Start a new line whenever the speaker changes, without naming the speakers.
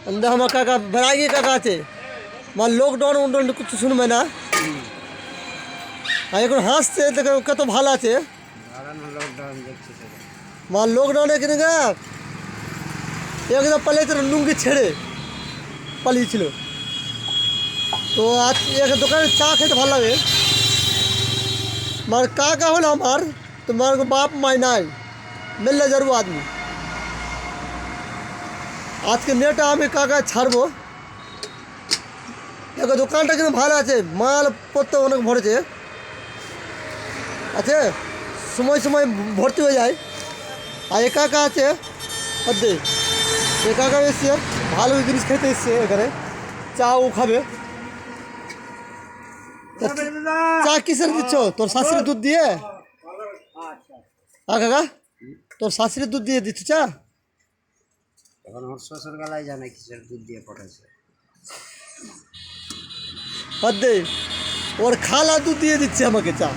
अंदर हमारा काका बैरागी काका थे मार लॉकडाउन उन्होंने कुछ सुनबे ना এখন হাসছে দেখো কত ভালো আছে মার লকডাউনে কিনে গা একদম পালিয়েছিল লুঙ্গি ছেড়ে পালিয়েছিল। তো আজ এক দোকানে চা খেতে ভালো লাগে। মার কাকা হলো আমার তোমার বাপ মাই নাই মিললে জরুর আদমি। আজকে নেটা আমি কাকা ছাড়বো। দেখো দোকানটা কিন্তু ভালো আছে, মাল পত্র অনেক ভরেছে আছে, সময় সময় ভর্তি হয়ে যায়। আর একা একা আছে অর্ধে একা একা এসছে, ভালো জিনিস খেতে এসছে এখানে, চাও খাবে। চা কিসের দিচ্ছ? তোর শাশুড়ির দুধ দিয়ে? হ্যাঁ কাকা, তোর শাশুড়ির দুধ দিয়ে দিচ্ছ চা?
এখন ওর শ্বশুর গলায় জানে কিসের দুধ দিয়ে পড়েছে।
অর্ধে ওর খালা দুধ দিয়ে দিচ্ছে আমাকে চা।